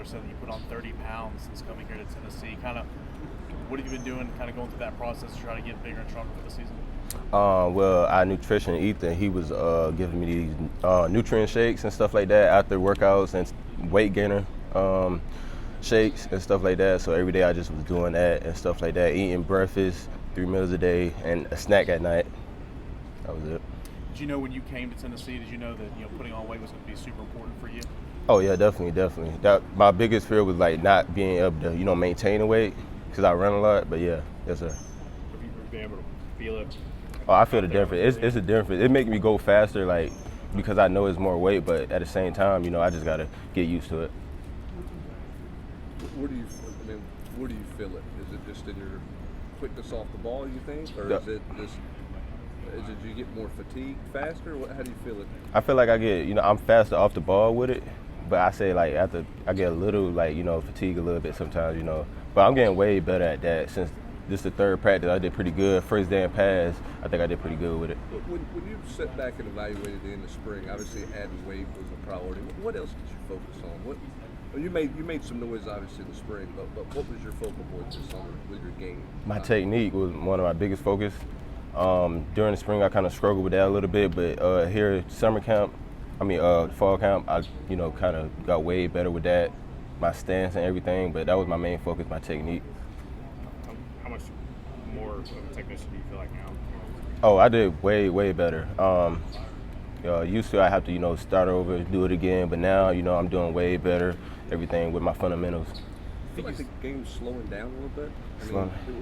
said that you put on 30 pounds since coming here to Tennessee. Kind of, what have you been doing, kind of going through that process to try to get bigger and stronger for the season? Well, our nutrition, Ethan, he was giving me these nutrient shakes and stuff like that after workouts and weight gainer shakes and stuff like that. So every day I just was doing that and stuff like that, eating breakfast, 3 meals a day, and a snack at night. That was it. Did you know when you came to Tennessee, did you know that putting on weight was going to be super important for you? Oh yeah, definitely. My biggest fear was like not being able to maintain the weight because I run a lot. But yeah, yes sir. Have you been able to feel it? Oh, I feel the difference. It's a difference. It makes me go faster, like because I know it's more weight, but at the same time, I just gotta get used to it. Where do you feel it? Is it just in your quickness off the ball, you think, or is it you get more fatigued faster? How do you feel it? I feel like I get, I'm faster off the ball with it, but I say like after I get a little fatigue a little bit sometimes, But I'm getting way better at that since this is the third practice. I did pretty good. First day in pass, I think I did pretty good with it. When you sit back and evaluated in the spring, obviously adding weight was a priority. What else did you focus on? You made some noise obviously in the spring, but what was your focal point this summer with your game? My technique was one of my biggest focus. During the spring, I kind of struggled with that a little bit, but here fall camp, I kind of got way better with that, my stance and everything. But that was my main focus, my technique. How much more of a technician do you feel like now? Oh, I did way better. Used to I have to start over, do it again, but now I'm doing way better. Everything with my fundamentals. I feel like the game's slowing down a little bit.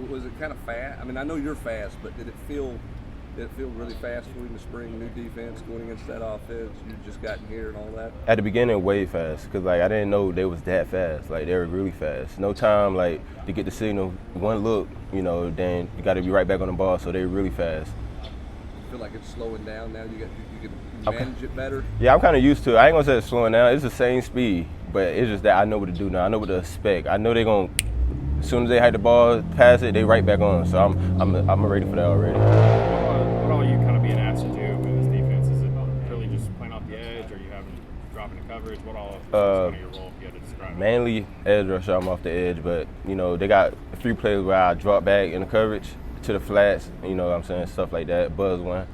Was it kind of fast? I know you're fast, but did it feel really fast for you in the spring? New defense going against that offense, you just gotten here and all that. At the beginning, way fast, because I didn't know they was that fast. Like they were really fast. No time to get the signal. One look, then you got to be right back on the ball. So they were really fast. You feel like it's slowing down now. You can manage it better. Yeah, I'm kind of used to it. I ain't gonna say it's slowing down. It's the same speed, but it's just that I know what to do now. I know what to expect. I know they're gonna. As soon as they hit the ball, pass it, they right back on. So I'm ready for that already. What all you kind of being asked to do in this defense? Is it really just playing off the edge, or you having dropping the coverage? What all is kind of your role if you had to describe it? Mainly edge rush. I'm off the edge, but they got a few plays where I drop back in the coverage to the flats. You know what I'm saying, stuff like that. Buzz one.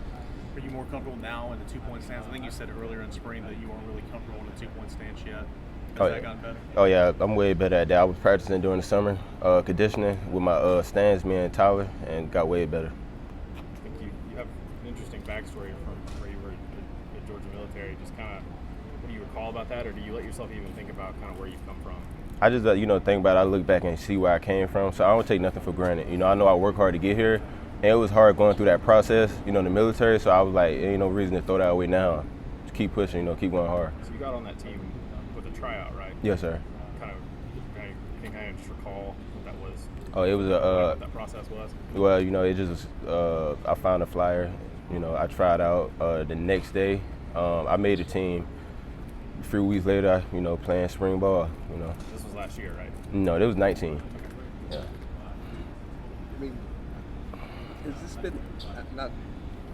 Are you more comfortable now in the 2-point stance? I think you said earlier in spring that you weren't really comfortable in the 2-point stance yet. Has that gotten better? Oh yeah, I'm way better at that. I was practicing during the summer, conditioning with my stance, me and Tyler, and got way better. I think you have an interesting backstory from where you were at Georgia Military. Just kind of, what do you recall about that, or do you let yourself even think about kind of where you've come from? I just think about it. I look back and see where I came from, so I don't take nothing for granted. I know I work hard to get here, and it was hard going through that process, in the military. So I was like, ain't no reason to throw that away now. Just keep pushing, keep going hard. So you got on that team with a tryout, right? Yes, sir. Can you kind of just recall what that was? Oh, it was what that process was? Well, it just I found a flyer. I tried out. The next day, I made a team. A few weeks later, playing spring ball. This was last year, right? No, it was 19. Yeah.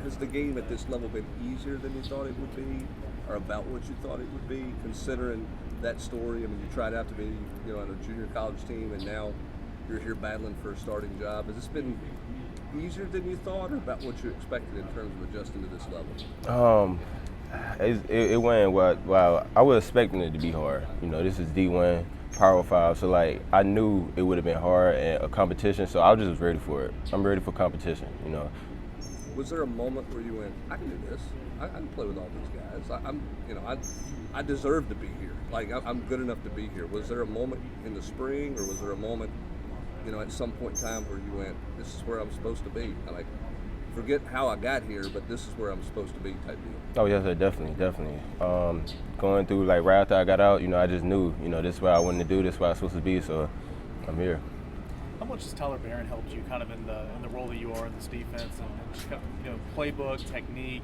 Has the game at this level been easier than you thought it would be, or about what you thought it would be, considering that story? You tried out to be, on a junior college team, and now you're here battling for a starting job. Has this been easier than you thought, or about what you expected in terms of adjusting to this level? It went well. I was expecting it to be hard. This is D1 Power 5, so I knew it would have been hard and a competition. So I was just ready for it. I'm ready for competition. Was there a moment where you went, I can do this. I can play with all these guys. I deserve to be here. I'm good enough to be here. Was there a moment in the spring, or was there a moment, at some point in time where you went, this is where I'm supposed to be? Forget how I got here, but this is where I'm supposed to be type deal. Oh yes, sir, definitely. Going through right after I got out, I just knew, this is what I wanted to do, this is what I was supposed to be, so I'm here. How much has Tyler Barron helped you kind of in the role that you are in this defense, and just kind of, playbook, technique,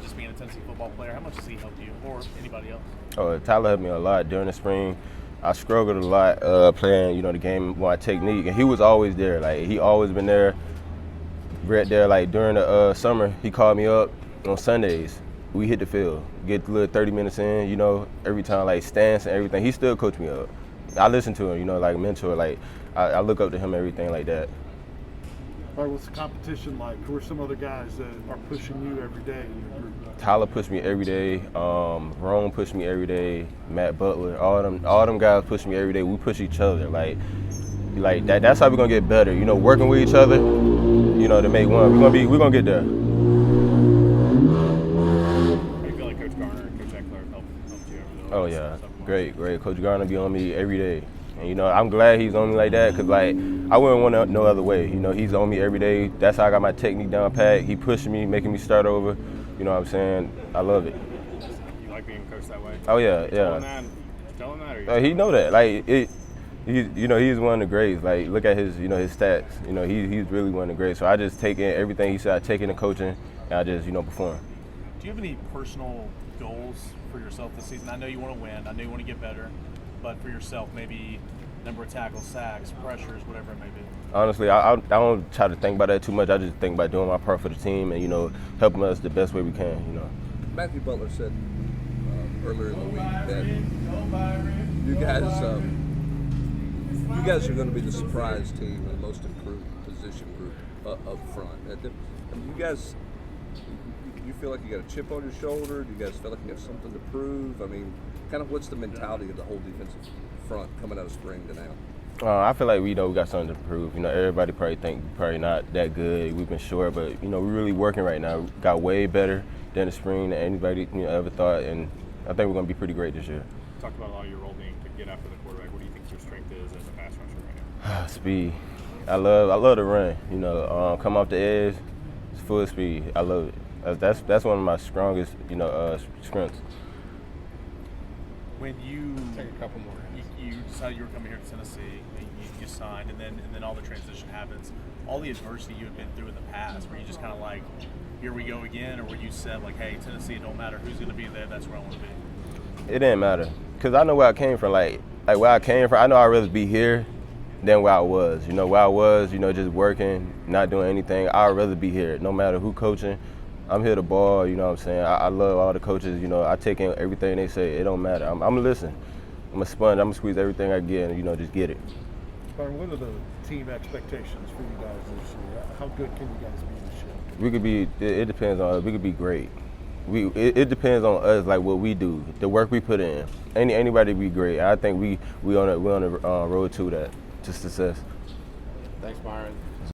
just being a Tennessee football player? How much has he helped you, or anybody else? Oh, Tyler helped me a lot during the spring. I struggled a lot playing, the game, my technique, and he was always there. He always been there. Right there, during the summer, he called me up on Sundays. We hit the field, get a little 30 minutes in, every time, stance and everything. He still coached me up. I listen to him, you know, like mentor. Like I look up to him, everything like that. All right, what's the competition like? Who are some other guys that are pushing you every day in your group? Tyler pushed me every day. Rome pushed me every day. Matt Butler, all them guys push me every day. We push each other, like that. That's how we're gonna get better. You know, working with each other. You know, to make one. We're gonna get there. How do you feel like Coach Garner and Coach Eckler helped you over the Oh yeah, great. Coach Garner be on me every day, and you know I'm glad he's on me like that, cause like I wouldn't want it no other way. You know, he's on me every day. That's how I got my technique down pat. He pushing me, making me start over. You know what I'm saying? I love it. You like being coached that way? Oh yeah, Tell him that, or He know that. Like you know, he's one of the greats. Like look at his, you know, his stats. You know, he's really one of the greats. So I just take in everything he said. I take in the coaching, and I just, you know, perform. Do you have any personal goals for yourself this season? I know you want to win. I know you want to get better. But for yourself, maybe number of tackles, sacks, pressures, whatever it may be. Honestly, I don't try to think about that too much. I just think about doing my part for the team and, you know, helping us the best way we can, you know. Matthew Butler said earlier in the week that you guys are going to be the surprise team and the most improved position group up front. You guys, you feel like you got a chip on your shoulder? Do you guys feel like you have something to prove? I mean, kind of what's the mentality of the whole defensive front coming out of spring to now? I feel like we got something to prove. You know, everybody probably think we're probably not that good. We've been short, but you know, we're really working right now. We got way better than the spring than anybody ever thought, and I think we're going to be pretty great this year. You talked about a lot of your role being to get after the quarterback. What do you think your strength is as a pass rusher right now? Speed. I love to run. You know, come off the edge, it's full speed. I love it. That's one of my strongest, you know, strengths. When you Take a couple more. you decided you were coming here to Tennessee, you signed, and then all the transition happens. All the adversity you had been through in the past, were you just kind of like, here we go again, or were you said like, hey, Tennessee, it don't matter who's going to be there, that's where I want to be? It didn't matter, cause I know where I came from. Like where I came from, I know I'd rather be here than where I was. You know, where I was, you know, just working, not doing anything. I'd rather be here, no matter who coaching. I'm here to ball, you know what I'm saying? I love all the coaches, you know, I take in everything they say. It don't matter. I'm gonna listen. I'm a sponge. I'm gonna squeeze everything I get and, you know, just get it. Byron, what are the team expectations for you guys this year? How good can you guys be this year? We could be, it depends on us. We could be great. It depends on us, like what we do, the work we put in. Anybody be great. I think we on the road to that, to success. Thanks, Byron.